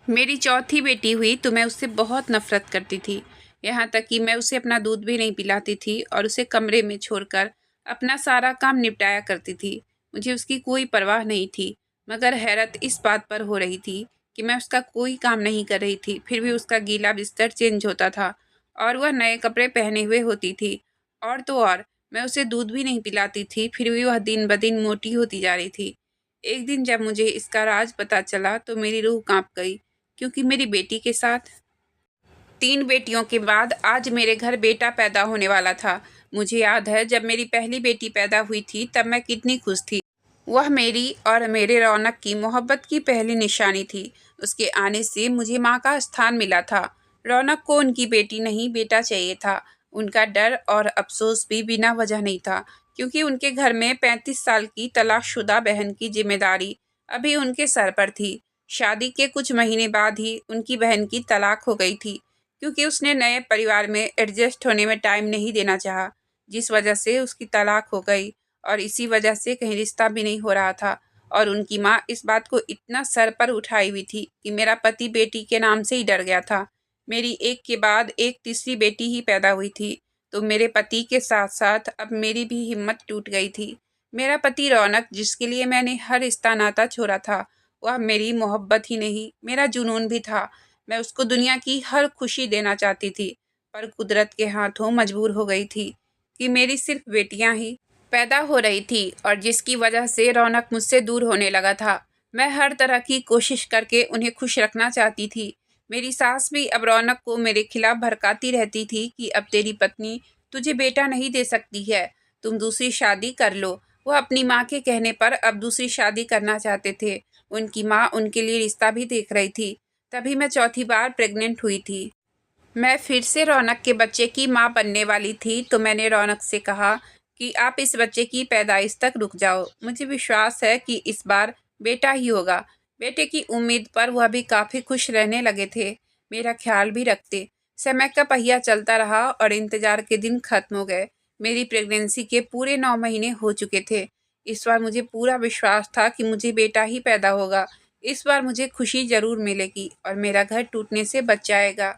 मेरी चौथी बेटी हुई तो मैं उससे बहुत नफ़रत करती थी। यहाँ तक कि मैं उसे अपना दूध भी नहीं पिलाती थी और उसे कमरे में छोड़कर अपना सारा काम निपटाया करती थी। मुझे उसकी कोई परवाह नहीं थी, मगर हैरत इस बात पर हो रही थी कि मैं उसका कोई काम नहीं कर रही थी, फिर भी उसका गीला बिस्तर चेंज होता था और वह नए कपड़े पहने हुए होती थी। और तो और, मैं उसे दूध भी नहीं पिलाती थी, फिर भी वह दिन-ब-दिन मोटी होती जा रही थी। एक दिन जब मुझे इसका राज पता चला तो मेरी रूह काँप गई। क्योंकि मेरी बेटी के साथ 3 बेटियों के बाद आज मेरे घर बेटा पैदा होने वाला था। मुझे याद है जब मेरी पहली बेटी पैदा हुई थी तब मैं कितनी खुश थी। वह मेरी और मेरे रौनक की मोहब्बत की पहली निशानी थी। उसके आने से मुझे माँ का स्थान मिला था। रौनक को उनकी बेटी नहीं बेटा चाहिए था। उनका डर और अफसोस भी बिना वजह नहीं था, क्योंकि उनके घर में 35 साल की तलाकशुदा बहन की जिम्मेदारी अभी उनके सर पर थी। शादी के कुछ महीने बाद ही उनकी बहन की तलाक हो गई थी, क्योंकि उसने नए परिवार में एडजस्ट होने में टाइम नहीं देना चाहा, जिस वजह से उसकी तलाक हो गई। और इसी वजह से कहीं रिश्ता भी नहीं हो रहा था। और उनकी माँ इस बात को इतना सर पर उठाई हुई थी कि मेरा पति बेटी के नाम से ही डर गया था। मेरी एक के बाद एक तीसरी बेटी ही पैदा हुई थी, तो मेरे पति के साथ साथ अब मेरी भी हिम्मत टूट गई थी। मेरा पति रौनक, जिसके लिए मैंने हर रिश्ता नाता छोड़ा था, वह मेरी मोहब्बत ही नहीं, मेरा जुनून भी था। मैं उसको दुनिया की हर खुशी देना चाहती थी, पर कुदरत के हाथों मजबूर हो गई थी कि मेरी सिर्फ बेटियां ही पैदा हो रही थी, और जिसकी वजह से रौनक मुझसे दूर होने लगा था। मैं हर तरह की कोशिश करके उन्हें खुश रखना चाहती थी। मेरी सास भी अब रौनक को मेरे खिलाफ भड़काती रहती थी कि अब तेरी पत्नी तुझे बेटा नहीं दे सकती है, तुम दूसरी शादी कर लो। वह अपनी माँ के कहने पर अब दूसरी शादी करना चाहते थे। उनकी माँ उनके लिए रिश्ता भी देख रही थी। तभी मैं चौथी बार प्रेग्नेंट हुई थी। मैं फिर से रौनक के बच्चे की माँ बनने वाली थी, तो मैंने रौनक से कहा कि आप इस बच्चे की पैदाइश तक रुक जाओ। मुझे विश्वास है कि इस बार बेटा ही होगा। बेटे की उम्मीद पर वह भी काफ़ी खुश रहने लगे थे, मेरा ख्याल भी रखते। समय का पहिया चलता रहा और इंतज़ार के दिन खत्म हो गए। मेरी प्रेगनेंसी के पूरे 9 महीने हो चुके थे। इस बार मुझे पूरा विश्वास था कि मुझे बेटा ही पैदा होगा। इस बार मुझे खुशी ज़रूर मिलेगी और मेरा घर टूटने से बच जाएगा।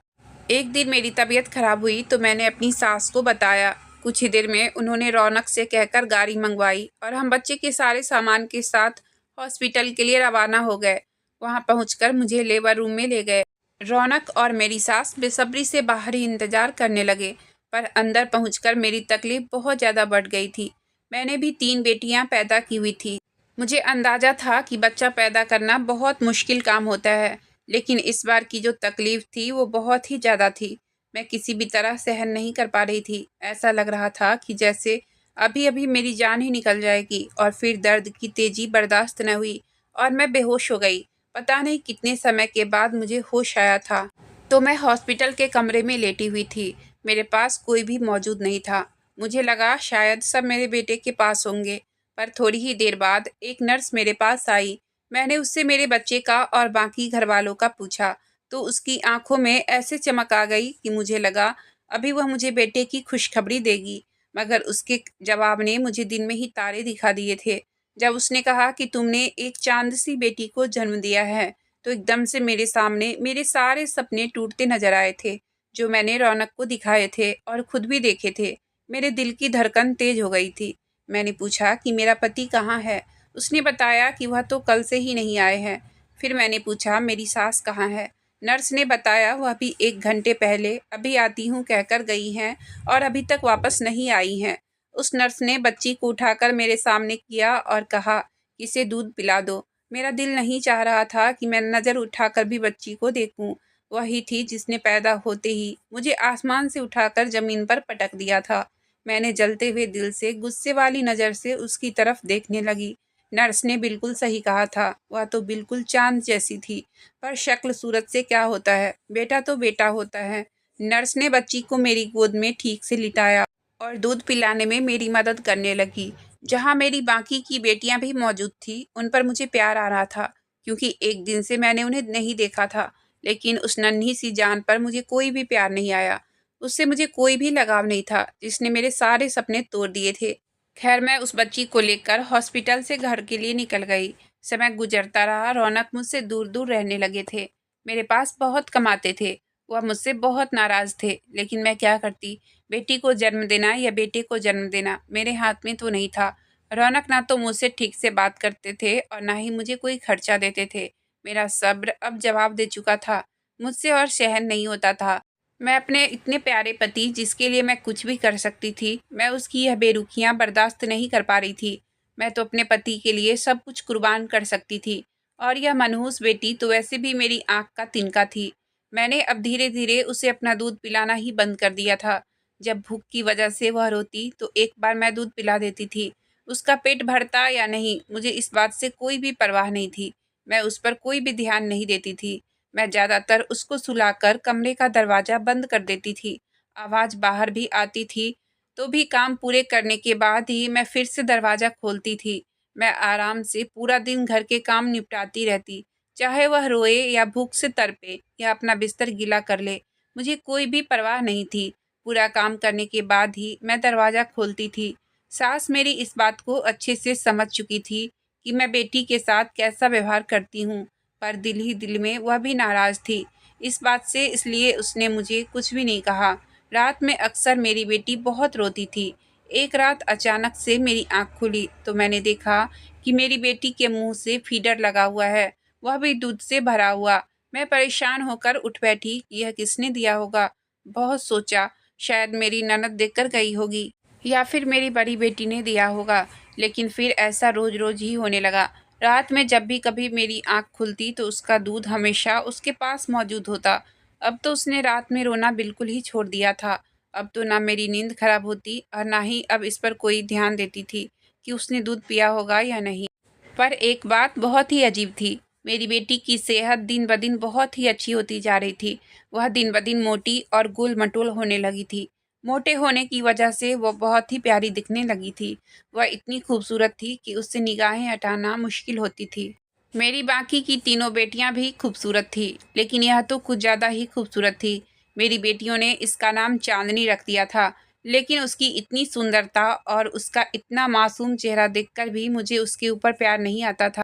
एक दिन मेरी तबीयत खराब हुई तो मैंने अपनी सास को बताया। कुछ ही देर में उन्होंने रौनक से कहकर गाड़ी मंगवाई और हम बच्चे के सारे सामान के साथ हॉस्पिटल के लिए रवाना हो गए। वहां पहुंचकर मुझे लेबर रूम में ले गए। रौनक और मेरी सास बेसब्री से बाहर ही इंतजार करने लगे, पर अंदर पहुंचकर मेरी तकलीफ बहुत ज़्यादा बढ़ गई थी। मैंने भी 3 बेटियां पैदा की हुई थी। मुझे अंदाज़ा था कि बच्चा पैदा करना बहुत मुश्किल काम होता है, लेकिन इस बार की जो तकलीफ़ थी वो बहुत ही ज़्यादा थी। मैं किसी भी तरह सहन नहीं कर पा रही थी। ऐसा लग रहा था कि जैसे अभी-अभी मेरी जान ही निकल जाएगी, और फिर दर्द की तेज़ी बर्दाश्त न हुई और मैं बेहोश हो गई। पता नहीं कितने समय के बाद मुझे होश आया था, तो मैं हॉस्पिटल के कमरे में लेटी हुई थी। मेरे पास कोई भी मौजूद नहीं था। मुझे लगा शायद सब मेरे बेटे के पास होंगे, पर थोड़ी ही देर बाद एक नर्स मेरे पास आई। मैंने उससे मेरे बच्चे का और बाकी घरवालों का पूछा, तो उसकी आंखों में ऐसे चमक आ गई कि मुझे लगा अभी वह मुझे बेटे की खुशखबरी देगी। मगर उसके जवाब ने मुझे दिन में ही तारे दिखा दिए थे। जब उसने कहा कि तुमने एक चांद सी बेटी को जन्म दिया है, तो एकदम से मेरे सामने मेरे सारे सपने टूटते नजर आए थे, जो मैंने रौनक को दिखाए थे और खुद भी देखे थे। मेरे दिल की धड़कन तेज हो गई थी। मैंने पूछा कि मेरा पति कहाँ है। उसने बताया कि वह तो कल से ही नहीं आए हैं। फिर मैंने पूछा मेरी सास कहाँ है। नर्स ने बताया वह भी 1 घंटे पहले अभी आती हूँ कहकर गई हैं और अभी तक वापस नहीं आई हैं। उस नर्स ने बच्ची को उठाकर मेरे सामने किया और कहा कि इसे दूध पिला दो। मेरा दिल नहीं चाह रहा था कि मैं नज़र उठाकर भी बच्ची को देखूं। वही थी जिसने पैदा होते ही मुझे आसमान से उठाकर ज़मीन पर पटक दिया था। मैंने जलते हुए दिल से गुस्से वाली नज़र से उसकी तरफ देखने लगी। नर्स ने बिल्कुल सही कहा था, वह तो बिल्कुल चाँद जैसी थी, पर शक्ल सूरत से क्या होता है, बेटा तो बेटा होता है। नर्स ने बच्ची को मेरी गोद में ठीक से लिटाया और दूध पिलाने में मेरी मदद करने लगी। जहाँ मेरी बाकी की बेटियां भी मौजूद थी, उन पर मुझे प्यार आ रहा था, क्योंकि एक दिन से मैंने उन्हें नहीं देखा था। लेकिन उस नन्ही सी जान पर मुझे कोई भी प्यार नहीं आया। उससे मुझे कोई भी लगाव नहीं था, जिसने मेरे सारे सपने तोड़ दिए थे। खैर, मैं उस बच्ची को लेकर हॉस्पिटल से घर के लिए निकल गई। समय गुजरता रहा, रौनक मुझसे दूर दूर रहने लगे थे। मेरे पास बहुत कमाते थे। वह मुझसे बहुत नाराज़ थे, लेकिन मैं क्या करती? बेटी को जन्म देना या बेटे को जन्म देना मेरे हाथ में तो नहीं था। रौनक ना तो मुझसे ठीक से बात करते थे और ना ही मुझे कोई खर्चा देते थे। मेरा सब्र अब जवाब दे चुका था। मुझसे और सहन नहीं होता था। मैं अपने इतने प्यारे पति, जिसके लिए मैं कुछ भी कर सकती थी, मैं उसकी यह बेरुखियां बर्दाश्त नहीं कर पा रही थी। मैं तो अपने पति के लिए सब कुछ कुर्बान कर सकती थी, और यह मनहूस बेटी तो वैसे भी मेरी आंख का तिनका थी। मैंने अब धीरे धीरे उसे अपना दूध पिलाना ही बंद कर दिया था। जब भूख की वजह से वह रोती तो एक बार मैं दूध पिला देती थी। उसका पेट भरता या नहीं, मुझे इस बात से कोई भी परवाह नहीं थी। मैं उस पर कोई भी ध्यान नहीं देती थी। मैं ज़्यादातर उसको सुलाकर कमरे का दरवाज़ा बंद कर देती थी। आवाज़ बाहर भी आती थी, तो भी काम पूरे करने के बाद ही मैं फिर से दरवाज़ा खोलती थी। मैं आराम से पूरा दिन घर के काम निपटाती रहती, चाहे वह रोए या भूख से तड़पे या अपना बिस्तर गीला कर ले। मुझे कोई भी परवाह नहीं थी। पूरा काम करने के बाद ही मैं दरवाज़ा खोलती थी। सास मेरी इस बात को अच्छे से समझ चुकी थी कि मैं बेटी के साथ कैसा व्यवहार करती हूँ, पर दिल ही दिल में वह भी नाराज़ थी इस बात से, इसलिए उसने मुझे कुछ भी नहीं कहा। रात में अक्सर मेरी बेटी बहुत रोती थी। एक रात अचानक से मेरी आँख खुली तो मैंने देखा कि मेरी बेटी के मुंह से फीडर लगा हुआ है, वह भी दूध से भरा हुआ। मैं परेशान होकर उठ बैठी कि यह किसने दिया होगा। बहुत सोचा, शायद मेरी ननद देकर गई होगी या फिर मेरी बड़ी बेटी ने दिया होगा, लेकिन फिर ऐसा रोज रोज ही होने लगा। रात में जब भी कभी मेरी आंख खुलती तो उसका दूध हमेशा उसके पास मौजूद होता। अब तो उसने रात में रोना बिल्कुल ही छोड़ दिया था। अब तो ना मेरी नींद खराब होती और ना ही अब इस पर कोई ध्यान देती थी कि उसने दूध पिया होगा या नहीं। पर एक बात बहुत ही अजीब थी। मेरी बेटी की सेहत दिन ब दिन बहुत ही अच्छी होती जा रही थी। वह दिन ब दिन मोटी और गोल-मटोल होने लगी थी। मोटे होने की वजह से वो बहुत ही प्यारी दिखने लगी थी। वह इतनी खूबसूरत थी कि उससे निगाहें हटाना मुश्किल होती थी। मेरी बाकी की तीनों बेटियां भी खूबसूरत थी, लेकिन यह तो कुछ ज़्यादा ही खूबसूरत थी। मेरी बेटियों ने इसका नाम चांदनी रख दिया था, लेकिन उसकी इतनी सुंदरता और उसका इतना मासूम चेहरा देखकर भी मुझे उसके ऊपर प्यार नहीं आता था।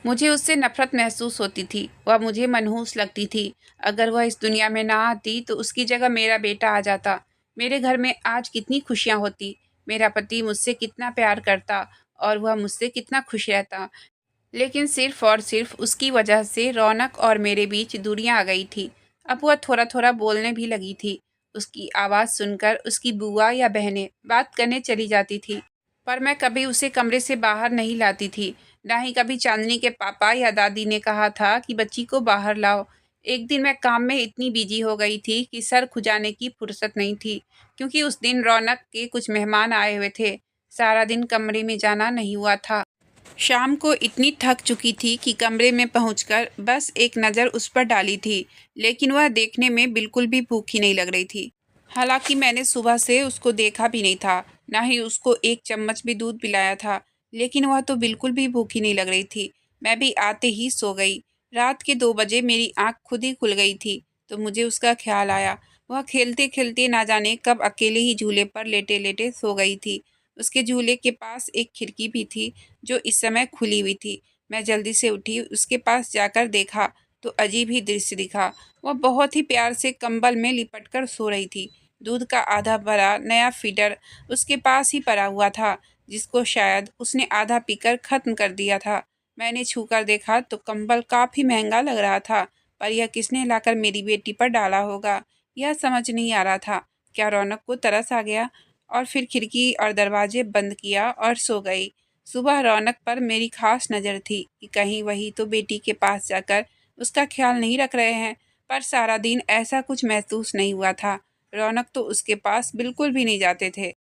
मुझे उससे नफ़रत महसूस होती थी। वह मुझे मनहूस लगती थी। अगर वह इस दुनिया में ना आती तो उसकी जगह मेरा बेटा आ जाता। मेरे घर में आज कितनी खुशियाँ होती। मेरा पति मुझसे कितना प्यार करता और वह मुझसे कितना खुश रहता। लेकिन सिर्फ़ और सिर्फ़ उसकी वजह से रौनक और मेरे बीच दूरियाँ आ गई थी। अब वह थोड़ा-थोड़ा बोलने भी लगी थी। उसकी आवाज़ सुनकर उसकी बुआ या बहनें बात करने चली जाती थी, पर मैं कभी उसे कमरे से बाहर नहीं लाती थी। ना ही कभी चांदनी के पापा या दादी ने कहा था कि बच्ची को बाहर लाओ। एक दिन मैं काम में इतनी बिजी हो गई थी कि सर खुजाने की फुर्सत नहीं थी, क्योंकि उस दिन रौनक के कुछ मेहमान आए हुए थे। सारा दिन कमरे में जाना नहीं हुआ था। शाम को इतनी थक चुकी थी कि कमरे में पहुंचकर बस एक नज़र उस पर डाली थी, लेकिन वह देखने में बिल्कुल भी भूखी नहीं लग रही थी। हालांकि मैंने सुबह से उसको देखा भी नहीं था, ना ही उसको एक चम्मच भी दूध पिलाया था, लेकिन वह तो बिल्कुल भी भूखी नहीं लग रही थी। मैं भी आते ही सो गई। रात के 2 बजे मेरी आँख खुद ही खुल गई थी, तो मुझे उसका ख्याल आया। वह खेलते खेलते ना जाने कब अकेले ही झूले पर लेटे लेटे सो गई थी। उसके झूले के पास एक खिड़की भी थी, जो इस समय खुली हुई थी। मैं जल्दी से उठी, उसके पास जाकर देखा तो अजीब ही दृश्य दिखा। वह बहुत ही प्यार से कंबल में लिपट कर सो रही थी। दूध का आधा भरा नया फीडर उसके पास ही पड़ा हुआ था, जिसको शायद उसने आधा पीकर खत्म कर दिया था। मैंने छूकर देखा तो कंबल काफ़ी महंगा लग रहा था, पर यह किसने लाकर मेरी बेटी पर डाला होगा, यह समझ नहीं आ रहा था। क्या रौनक को तरस आ गया? और फिर खिड़की और दरवाजे बंद किया और सो गई। सुबह रौनक पर मेरी खास नज़र थी कि कहीं वही तो बेटी के पास जाकर उसका ख्याल नहीं रख रहे हैं, पर सारा दिन ऐसा कुछ महसूस नहीं हुआ था। रौनक तो उसके पास बिल्कुल भी नहीं जाते थे।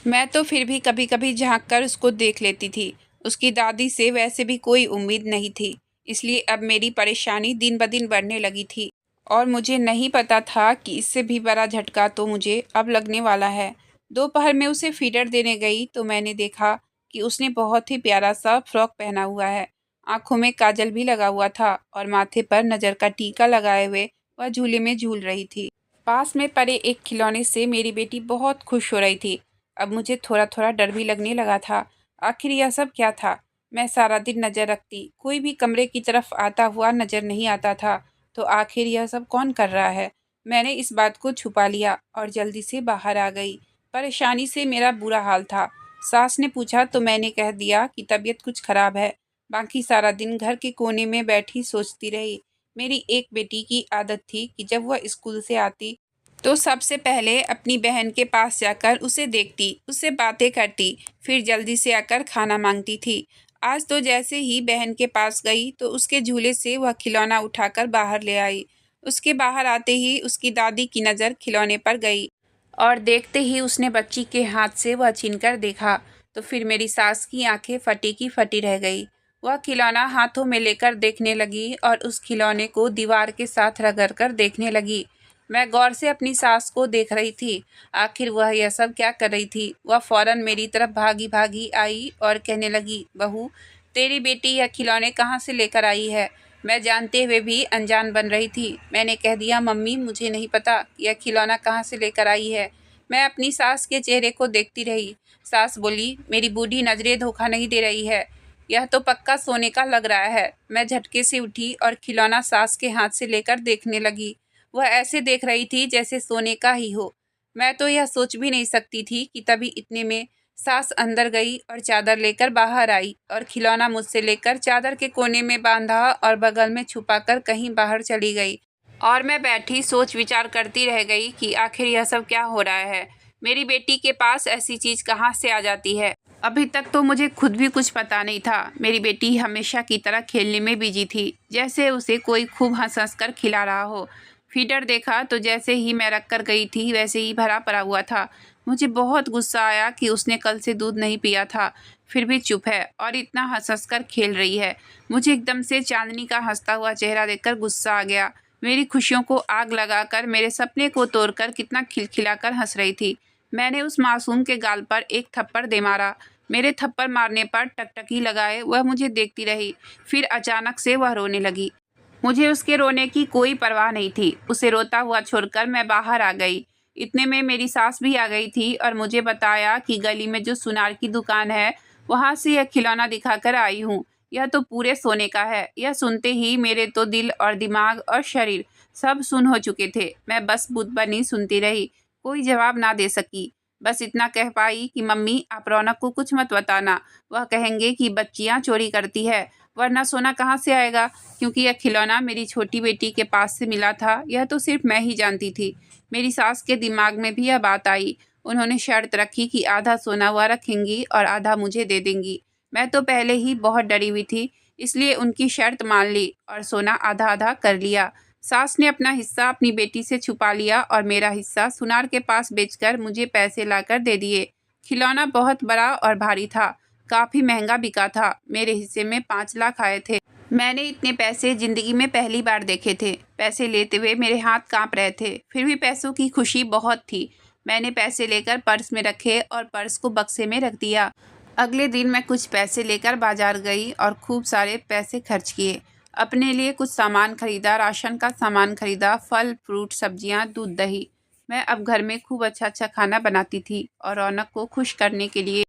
मैं तो फिर भी कभी कभी झांक कर उसको देख लेती थी। उसकी दादी से वैसे भी कोई उम्मीद नहीं थी, इसलिए अब मेरी परेशानी दिन ब दिन बढ़ने लगी थी, और मुझे नहीं पता था कि इससे भी बड़ा झटका तो मुझे अब लगने वाला है। दोपहर में उसे फीडर देने गई तो मैंने देखा कि उसने बहुत ही प्यारा सा फ्रॉक पहना हुआ है। आंखों में काजल भी लगा हुआ था और माथे पर नज़र का टीका लगाए हुए वह झूले में झूल रही थी। पास में पड़े एक खिलौने से मेरी बेटी बहुत खुश हो रही थी। अब मुझे थोड़ा थोड़ा डर भी लगने लगा था। आखिर यह सब क्या था? मैं सारा दिन नज़र रखती, कोई भी कमरे की तरफ आता हुआ नज़र नहीं आता था। तो आखिर यह सब कौन कर रहा है? मैंने इस बात को छुपा लिया और जल्दी से बाहर आ गई। परेशानी से मेरा बुरा हाल था। सास ने पूछा तो मैंने कह दिया कि तबीयत कुछ खराब है। बाकी सारा दिन घर के कोने में बैठी सोचती रही। मेरी एक बेटी की आदत थी कि जब वह स्कूल से आती तो सबसे पहले अपनी बहन के पास जाकर उसे देखती, उससे बातें करती, फिर जल्दी से आकर खाना मांगती थी। आज तो जैसे ही बहन के पास गई तो उसके झूले से वह खिलौना उठाकर बाहर ले आई। उसके बाहर आते ही उसकी दादी की नज़र खिलौने पर गई और देखते ही उसने बच्ची के हाथ से वह छीनकर देखा तो फिर मेरी सास की आंखें फटी की फटी रह गई। वह खिलौना हाथों में लेकर देखने लगी और उस खिलौने को दीवार के साथ रगड़ कर देखने लगी। मैं गौर से अपनी सास को देख रही थी। आखिर वह यह सब क्या कर रही थी? वह फौरन मेरी तरफ भागी भागी आई और कहने लगी, बहू, तेरी बेटी यह खिलौने कहाँ से लेकर आई है? मैं जानते हुए भी अनजान बन रही थी। मैंने कह दिया, मम्मी, मुझे नहीं पता कि यह खिलौना कहाँ से लेकर आई है। मैं अपनी सास के चेहरे को देखती रही। सास बोली, मेरी बूढ़ी नज़रें धोखा नहीं दे रही है, यह तो पक्का सोने का लग रहा है। मैं झटके से उठी और खिलौना सास के हाथ से लेकर देखने लगी। वह ऐसे देख रही थी जैसे सोने का ही हो। मैं तो यह सोच भी नहीं सकती थी कि तभी इतने में सास अंदर गई और चादर लेकर बाहर आई और खिलौना मुझसे लेकर चादर के कोने में बांधा और बगल में छुपाकर कहीं बाहर चली गई। और मैं बैठी सोच विचार करती रह गई कि आखिर यह सब क्या हो रहा है। मेरी बेटी के पास ऐसी चीज़ कहाँ से आ जाती है? अभी तक तो मुझे खुद भी कुछ पता नहीं था। मेरी बेटी हमेशा की तरह खेलने में बिजी थी, जैसे उसे कोई खूब हंस हंस कर खिला रहा हो। फीडर देखा तो जैसे ही मैं रख कर गई थी वैसे ही भरा पड़ा हुआ था। मुझे बहुत गुस्सा आया कि उसने कल से दूध नहीं पिया था, फिर भी चुप है और इतना हंस हंस कर खेल रही है। मुझे एकदम से चांदनी का हंसता हुआ चेहरा देखकर गुस्सा आ गया। मेरी खुशियों को आग लगाकर, मेरे सपने को तोड़कर कितना खिलखिलाकर हंस रही थी। मैंने उस मासूम के गाल पर एक थप्पड़ दे मारा। मेरे थप्पड़ मारने पर टकटकी लगाए वह मुझे देखती रही। फिर अचानक से वह रोने लगी। मुझे उसके रोने की कोई परवाह नहीं थी। उसे रोता हुआ छोड़कर मैं बाहर आ गई। इतने में मेरी सास भी आ गई थी और मुझे बताया कि गली में जो सुनार की दुकान है वहाँ से यह खिलौना दिखाकर आई हूँ। यह तो पूरे सोने का है। यह सुनते ही मेरे तो दिल और दिमाग और शरीर सब सुन हो चुके थे। मैं बस बुत बनी सुनती रही, कोई जवाब ना दे सकी। बस इतना कह पाई कि मम्मी, आप रौनक को कुछ मत बताना। वह कहेंगे कि बच्चियाँ चोरी करती है, वरना सोना कहाँ से आएगा? क्योंकि यह खिलौना मेरी छोटी बेटी के पास से मिला था, यह तो सिर्फ मैं ही जानती थी। मेरी सास के दिमाग में भी यह बात आई। उन्होंने शर्त रखी कि आधा सोना वह रखेंगी और आधा मुझे दे देंगी। मैं तो पहले ही बहुत डरी हुई थी, इसलिए उनकी शर्त मान ली और सोना आधा आधा कर लिया। सास ने अपना हिस्सा अपनी बेटी से छुपा लिया और मेरा हिस्सा सुनार के पास बेचकर मुझे पैसे लाकर दे दिए। खिलौना बहुत बड़ा और भारी था, काफ़ी महंगा बिका था। मेरे हिस्से में 5 लाख आए थे। मैंने इतने पैसे ज़िंदगी में पहली बार देखे थे। पैसे लेते हुए मेरे हाथ कांप रहे थे, फिर भी पैसों की खुशी बहुत थी। मैंने पैसे लेकर पर्स में रखे और पर्स को बक्से में रख दिया। अगले दिन मैं कुछ पैसे लेकर बाजार गई और खूब सारे पैसे खर्च किए। अपने लिए कुछ सामान खरीदा, राशन का सामान खरीदा, फल फ्रूट सब्जियां, दूध दही। मैं अब घर में खूब अच्छा अच्छा खाना बनाती थी और रौनक को खुश करने के लिए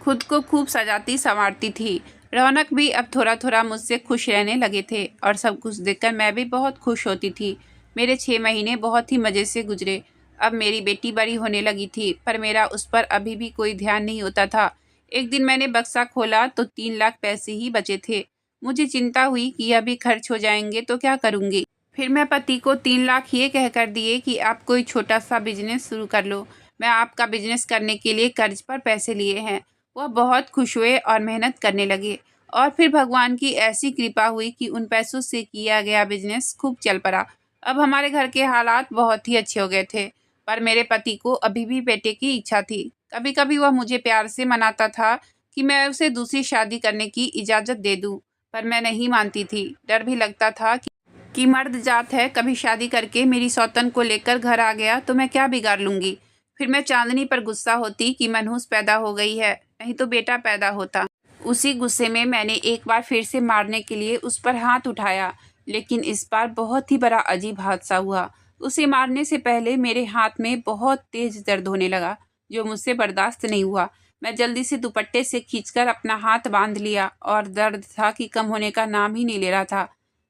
खुद को खूब सजाती संवारती थी। रौनक भी अब थोड़ा थोड़ा मुझसे खुश रहने लगे थे और सब कुछ देखकर मैं भी बहुत खुश होती थी। मेरे 6 महीने बहुत ही मज़े से गुजरे। अब मेरी बेटी बड़ी होने लगी थी, पर मेरा उस पर अभी भी कोई ध्यान नहीं होता था। एक दिन मैंने बक्सा खोला तो 3 लाख पैसे ही बचे थे। मुझे चिंता हुई कि यह भी खर्च हो जाएंगे तो क्या करूँगी। फिर मैं पति को 3 लाख ये कहकर दिए कि आप कोई छोटा सा बिजनेस शुरू कर लो। मैं आपका बिजनेस करने के लिए कर्ज पर पैसे लिए हैं। वह बहुत खुश हुए और मेहनत करने लगे और फिर भगवान की ऐसी कृपा हुई कि उन पैसों से किया गया बिजनेस खूब चल पड़ा। अब हमारे घर के हालात बहुत ही अच्छे हो गए थे, पर मेरे पति को अभी भी बेटे की इच्छा थी। कभी कभी वह मुझे प्यार से मनाता था कि मैं उसे दूसरी शादी करने की इजाज़त दे दूं, पर मैं नहीं मानती थी। डर भी लगता था कि मर्द जात है, कभी शादी करके मेरी सौतन को लेकर घर आ गया तो मैं क्या बिगाड़ लूँगी। फिर मैं चांदनी पर गुस्सा होती कि मनहूस पैदा हो गई है, नहीं तो बेटा पैदा होता। उसी गुस्से में मैंने एक बार फिर से मारने के लिए उस पर हाथ उठाया, लेकिन इस बार बहुत ही बड़ा अजीब हादसा हुआ। उसे मारने से पहले मेरे हाथ में बहुत तेज दर्द होने लगा, जो मुझसे बर्दाश्त नहीं हुआ। मैं जल्दी से दुपट्टे से खींचकर अपना हाथ बांध लिया और दर्द था कि कम होने का नाम ही नहीं ले रहा था।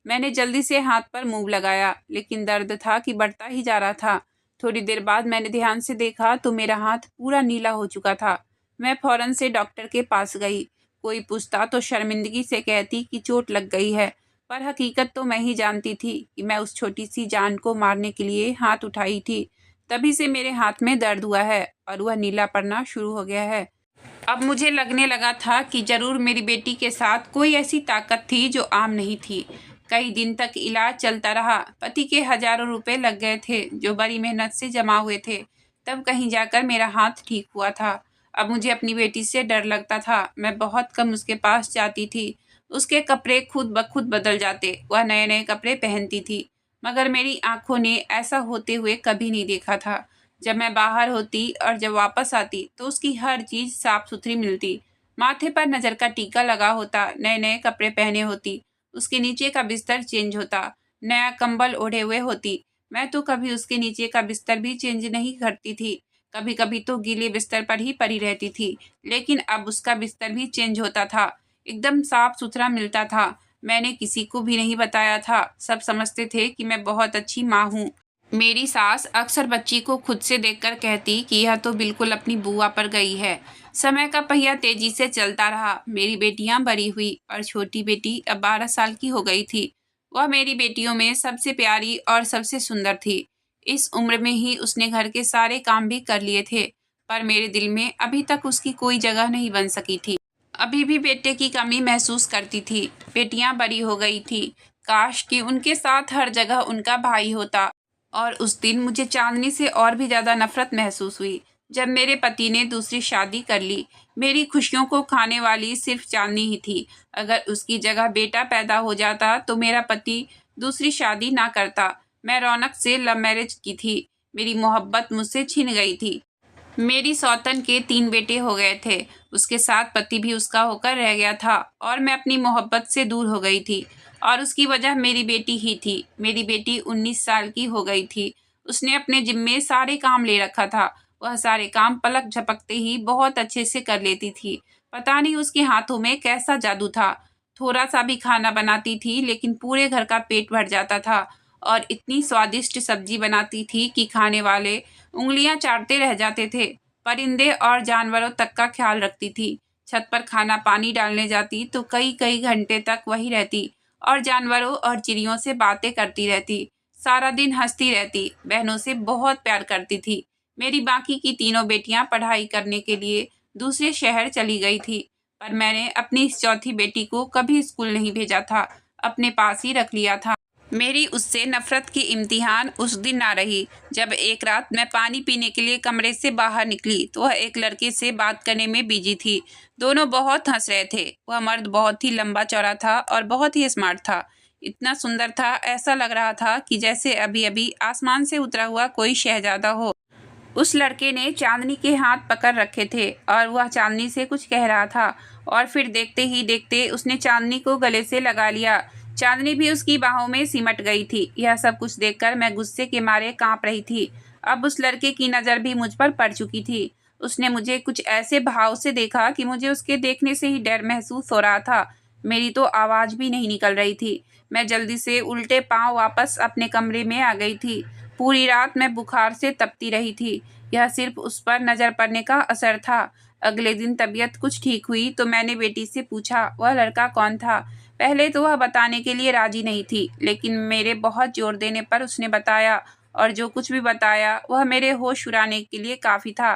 मैंने जल्दी से हाथ पर मूव लगाया, लेकिन दर्द था कि बढ़ता ही जा रहा था। थोड़ी देर बाद मैंने ध्यान से देखा तो मेरा हाथ पूरा नीला हो चुका था। मैं फौरन से डॉक्टर के पास गई। कोई पूछता तो शर्मिंदगी से कहती कि चोट लग गई है, पर हकीकत तो मैं ही जानती थी कि मैं उस छोटी सी जान को मारने के लिए हाथ उठाई थी। तभी से मेरे हाथ में दर्द हुआ है और वह नीला पड़ना शुरू हो गया है। अब मुझे लगने लगा था कि जरूर मेरी बेटी के साथ कोई ऐसी ताकत थी जो आम नहीं थी। कई दिन तक इलाज चलता रहा। पति के हजारों रुपए लग गए थे जो बड़ी मेहनत से जमा हुए थे। तब कहीं जाकर मेरा हाथ ठीक हुआ था। अब मुझे अपनी बेटी से डर लगता था। मैं बहुत कम उसके पास जाती थी। उसके कपड़े खुद ब खुद बदल जाते। वह नए नए कपड़े पहनती थी, मगर मेरी आंखों ने ऐसा होते हुए कभी नहीं देखा था। जब मैं बाहर होती और जब वापस आती तो उसकी हर चीज़ साफ सुथरी मिलती। माथे पर नज़र का टीका लगा होता, नए नए कपड़े पहने होती, उसके नीचे का बिस्तर चेंज होता, नया कंबल ओढ़े हुए होती। मैं तो कभी उसके नीचे का बिस्तर भी चेंज नहीं करती थी। कभी कभी तो गीले बिस्तर पर ही पड़ी रहती थी। लेकिन अब उसका बिस्तर भी चेंज होता था, एकदम साफ सुथरा मिलता था। मैंने किसी को भी नहीं बताया था। सब समझते थे कि मैं बहुत अच्छी माँ हूँ। मेरी सास अक्सर बच्ची को खुद से देखकर कहती कि यह तो बिल्कुल अपनी बुआ पर गई है। समय का पहिया तेजी से चलता रहा। मेरी बेटियां बड़ी हुई और छोटी बेटी अब 12 साल की हो गई थी। वह मेरी बेटियों में सबसे प्यारी और सबसे सुंदर थी। इस उम्र में ही उसने घर के सारे काम भी कर लिए थे, पर मेरे दिल में अभी तक उसकी कोई जगह नहीं बन सकी थी। अभी भी बेटे की कमी महसूस करती थी। बेटियां बड़ी हो गई थी। काश कि उनके साथ हर जगह उनका भाई होता। और उस दिन मुझे चांदनी से और भी ज़्यादा नफरत महसूस हुई जब मेरे पति ने दूसरी शादी कर ली। मेरी खुशियों को खाने वाली सिर्फ चांदनी ही थी। अगर उसकी जगह बेटा पैदा हो जाता तो मेरा पति दूसरी शादी ना करता। मैं रौनक से लव मैरिज की थी। मेरी मोहब्बत मुझसे छिन गई थी। मेरी सौतन के 3 बेटे हो गए थे। उसके साथ पति भी उसका होकर रह गया था और मैं अपनी मोहब्बत से दूर हो गई थी। और उसकी वजह मेरी बेटी ही थी। मेरी बेटी 19 साल की हो गई थी। उसने अपने जिम्मे सारे काम ले रखा था। वह सारे काम पलक झपकते ही बहुत अच्छे से कर लेती थी। पता नहीं उसके हाथों में कैसा जादू था। थोड़ा सा भी खाना बनाती थी लेकिन पूरे घर का पेट भर जाता था। और इतनी स्वादिष्ट सब्जी बनाती थी कि खाने वाले उंगलियां चाटते रह जाते थे। परिंदे और जानवरों तक का ख्याल रखती थी। छत पर खाना पानी डालने जाती तो कई कई घंटे तक वहीं रहती और जानवरों और चिड़ियों से बातें करती रहती। सारा दिन हंसती रहती। बहनों से बहुत प्यार करती थी। मेरी बाकी की तीनों बेटियां पढ़ाई करने के लिए दूसरे शहर चली गई थी, पर मैंने अपनी इस चौथी बेटी को कभी स्कूल नहीं भेजा था, अपने पास ही रख लिया था। मेरी उससे नफरत की इम्तिहान उस दिन ना रही जब एक रात मैं पानी पीने के लिए कमरे से बाहर निकली तो वह एक लड़के से बात करने में बिजी थी। दोनों बहुत हंस रहे थे। वह मर्द बहुत ही लंबा चौड़ा था और बहुत ही स्मार्ट था। इतना सुंदर था, ऐसा लग रहा था कि जैसे अभी अभी आसमान से उतरा हुआ कोई शहजादा हो। उस लड़के ने चांदनी के हाथ पकड़ रखे थे और वह चांदनी से कुछ कह रहा था और फिर देखते ही देखते उसने चांदनी को गले से लगा लिया। चांदनी भी उसकी बाहों में सिमट गई थी। यह सब कुछ देखकर मैं गुस्से के मारे कांप रही थी। अब उस लड़के की नज़र भी मुझ पर पड़ चुकी थी। उसने मुझे कुछ ऐसे भाव से देखा कि मुझे उसके देखने से ही डर महसूस हो रहा था। मेरी तो आवाज़ भी नहीं निकल रही थी। मैं जल्दी से उल्टे पांव वापस अपने कमरे में आ गई थी। पूरी रात मैं बुखार से तपती रही थी। यह सिर्फ उस पर नज़र पड़ने का असर था। अगले दिन तबीयत कुछ ठीक हुई तो मैंने बेटी से पूछा वह लड़का कौन था। पहले तो वह बताने के लिए राजी नहीं थी, लेकिन मेरे बहुत जोर देने पर उसने बताया, और जो कुछ भी बताया वह मेरे होश उड़ाने के लिए काफ़ी था।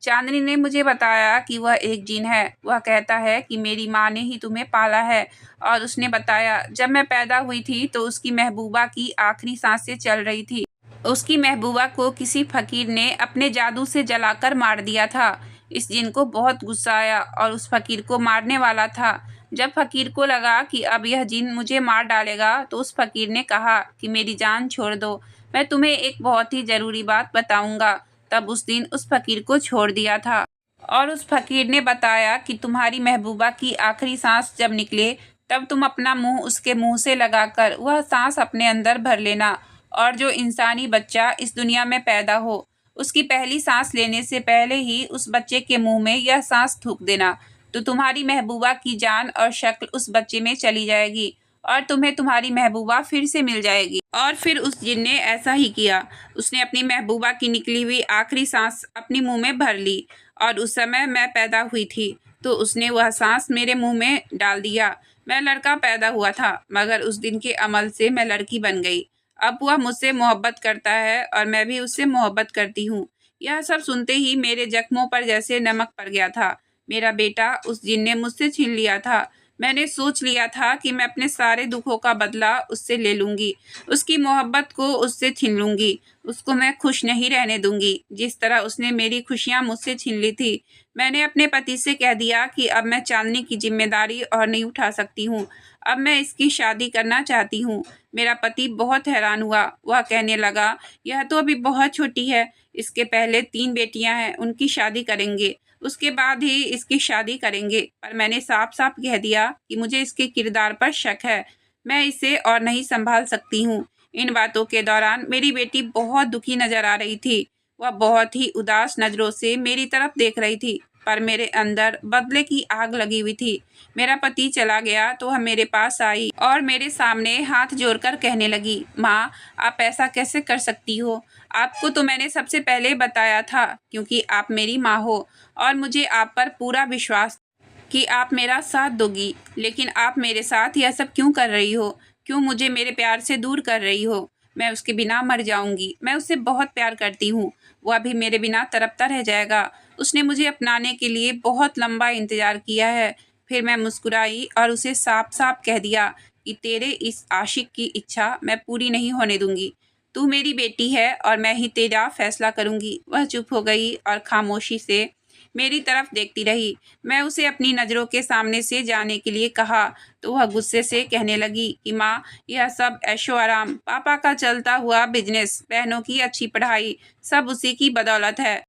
चांदनी ने मुझे बताया कि वह एक जिन है। वह कहता है कि मेरी माँ ने ही तुम्हें पाला है, और उसने बताया जब मैं पैदा हुई थी तो उसकी महबूबा की आखिरी सांसें चल रही थी। उसकी महबूबा को किसी फकीर ने अपने जादू से जलाकर मार दिया था। इस जिन को बहुत गुस्सा आया और उस फकीर को मारने वाला था। जब फकीर को लगा कि अब यह जिन मुझे मार डालेगा तो उस फकीर ने कहा कि मेरी जान छोड़ दो, मैं तुम्हें एक बहुत ही ज़रूरी बात बताऊंगा। तब उस दिन उस फकीर को छोड़ दिया था और उस फकीर ने बताया कि तुम्हारी महबूबा की आखिरी सांस जब निकले तब तुम अपना मुंह उसके मुंह से लगाकर वह सांस अपने अंदर भर लेना, और जो इंसानी बच्चा इस दुनिया में पैदा हो उसकी पहली सांस लेने से पहले ही उस बच्चे के मुंह में यह सांस थूक देना, तो तुम्हारी महबूबा की जान और शक्ल उस बच्चे में चली जाएगी और तुम्हें तुम्हारी महबूबा फिर से मिल जाएगी। और फिर उस जिन ने ऐसा ही किया। उसने अपनी महबूबा की निकली हुई आखिरी सांस अपनी मुंह में भर ली और उस समय मैं पैदा हुई थी, तो उसने वह सांस मेरे मुंह में डाल दिया। मैं लड़का पैदा हुआ था, मगर उस दिन के अमल से मैं लड़की बन गई। अब वह मुझसे मोहब्बत करता है और मैं भी उससे मोहब्बत करती हूँ। यह सब सुनते ही मेरे जख्मों पर जैसे नमक पड़ गया था। मेरा बेटा उस जिन ने मुझसे छीन लिया था। मैंने सोच लिया था कि मैं अपने सारे दुखों का बदला उससे ले लूँगी, उसकी मोहब्बत को उससे छीन लूँगी, उसको मैं खुश नहीं रहने दूँगी, जिस तरह उसने मेरी खुशियाँ मुझसे छीन ली थी। मैंने अपने पति से कह दिया कि अब मैं चाँदनी की ज़िम्मेदारी और नहीं उठा सकती हूँ, अब मैं इसकी शादी करना चाहती हूँ। मेरा पति बहुत हैरान हुआ। वह कहने लगा, "यह तो अभी बहुत छोटी है, इसके पहले 3 बेटियाँ हैं, उनकी शादी करेंगे। उसके बाद ही इसकी शादी करेंगे।" पर मैंने साफ-साफ कह दिया कि मुझे इसके किरदार पर शक है, मैं इसे और नहीं सँभाल सकती हूँ। इन बातों के दौरान मेरी बेटी बहुत दुखी नज़र आ रही थी। वह बहुत ही उदास नज़रों से मेरी तरफ देख रही थी, पर मेरे अंदर बदले की आग लगी हुई थी। मेरा पति चला गया तो वह मेरे पास आई और मेरे सामने हाथ जोड़कर कहने लगी, "माँ, आप ऐसा कैसे कर सकती हो? आपको तो मैंने सबसे पहले बताया था, क्योंकि आप मेरी माँ हो और मुझे आप पर पूरा विश्वास कि आप मेरा साथ दोगी। लेकिन आप मेरे साथ यह सब क्यों कर रही हो? क्यों मुझे मेरे प्यार से दूर कर रही हो? मैं उसके बिना मर जाऊंगी। मैं उससे बहुत प्यार करती हूँ। वह भी मेरे बिना तड़पता रह जाएगा। उसने मुझे अपनाने के लिए बहुत लंबा इंतजार किया है।" फिर मैं मुस्कुराई और उसे साफ-साफ कह दिया कि तेरे इस आशिक की इच्छा मैं पूरी नहीं होने दूंगी। तू मेरी बेटी है और मैं ही तेरा फैसला करूंगी। वह चुप हो गई और खामोशी से मेरी तरफ देखती रही। मैं उसे अपनी नज़रों के सामने से जाने के लिए कहा, तो वह गुस्से से कहने लगी कि माँ, यह सब ऐशो-आराम, पापा का चलता हुआ बिजनेस, बहनों की अच्छी पढ़ाई, सब उसी की बदौलत है।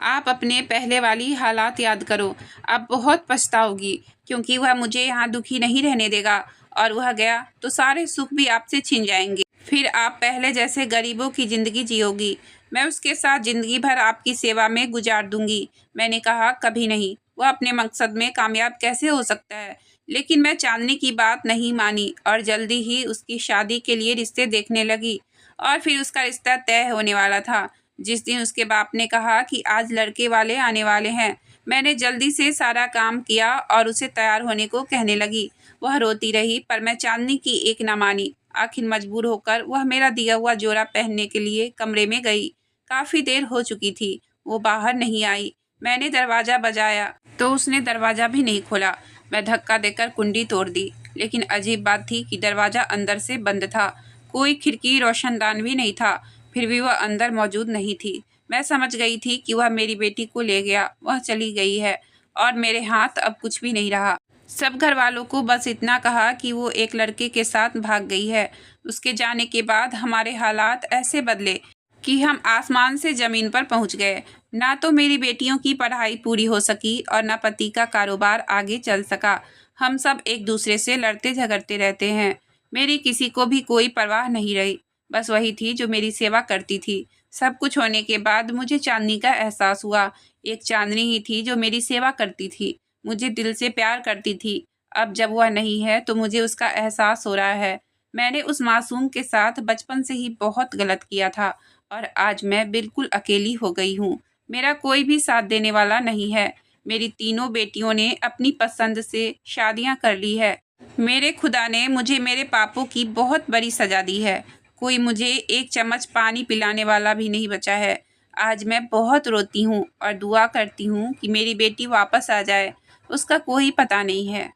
आप अपने पहले वाली हालात याद करो, आप बहुत पछताओगी, क्योंकि वह मुझे यहाँ दुखी नहीं रहने देगा और वह गया तो सारे सुख भी आपसे छिन जाएंगे। फिर आप पहले जैसे गरीबों की ज़िंदगी जियोगी। मैं उसके साथ ज़िंदगी भर आपकी सेवा में गुजार दूंगी। मैंने कहा, कभी नहीं। वह अपने मकसद में कामयाब कैसे हो सकता है? लेकिन मैं चांदनी की बात नहीं मानी और जल्दी ही उसकी शादी के लिए रिश्ते देखने लगी। और फिर उसका रिश्ता तय होने वाला था। जिस दिन उसके बाप ने कहा कि आज लड़के वाले आने वाले हैं, मैंने जल्दी से सारा काम किया और उसे तैयार होने को कहने लगी। वह रोती रही, पर मैं चांदनी की एक न मानी। आखिर मजबूर होकर वह मेरा दिया हुआ जोड़ा पहनने के लिए कमरे में गई। काफ़ी देर हो चुकी थी, वो बाहर नहीं आई। मैंने दरवाज़ा बजाया तो उसने दरवाज़ा भी नहीं खोला। मैं धक्का देकर कुंडी तोड़ दी, लेकिन अजीब बात थी कि दरवाज़ा अंदर से बंद था। कोई खिड़की रोशनदान भी नहीं था। फिर भी वह अंदर मौजूद नहीं थी। मैं समझ गई थी कि वह मेरी बेटी को ले गया, वह चली गई है और मेरे हाथ अब कुछ भी नहीं रहा। सब घर वालों को बस इतना कहा कि वो एक लड़के के साथ भाग गई है। उसके जाने के बाद हमारे हालात ऐसे बदले कि हम आसमान से ज़मीन पर पहुंच गए। ना तो मेरी बेटियों की पढ़ाई पूरी हो सकी और ना पति का कारोबार आगे चल सका। हम सब एक दूसरे से लड़ते झगड़ते रहते हैं। मेरी किसी को भी कोई परवाह नहीं रही। बस वही थी जो मेरी सेवा करती थी। सब कुछ होने के बाद मुझे चांदनी का एहसास हुआ। एक चांदनी ही थी जो मेरी सेवा करती थी, मुझे दिल से प्यार करती थी। अब जब वह नहीं है तो मुझे उसका एहसास हो रहा है। मैंने उस मासूम के साथ बचपन से ही बहुत गलत किया था और आज मैं बिल्कुल अकेली हो गई हूँ। मेरा कोई भी साथ देने वाला नहीं है। मेरी तीनों बेटियों ने अपनी पसंद से शादियाँ कर ली है। मेरे खुदा ने मुझे मेरे पापों की बहुत बड़ी सज़ा दी है। कोई मुझे एक चम्मच पानी पिलाने वाला भी नहीं बचा है। आज मैं बहुत रोती हूँ और दुआ करती हूँ कि मेरी बेटी वापस आ जाए। उसका कोई पता नहीं है।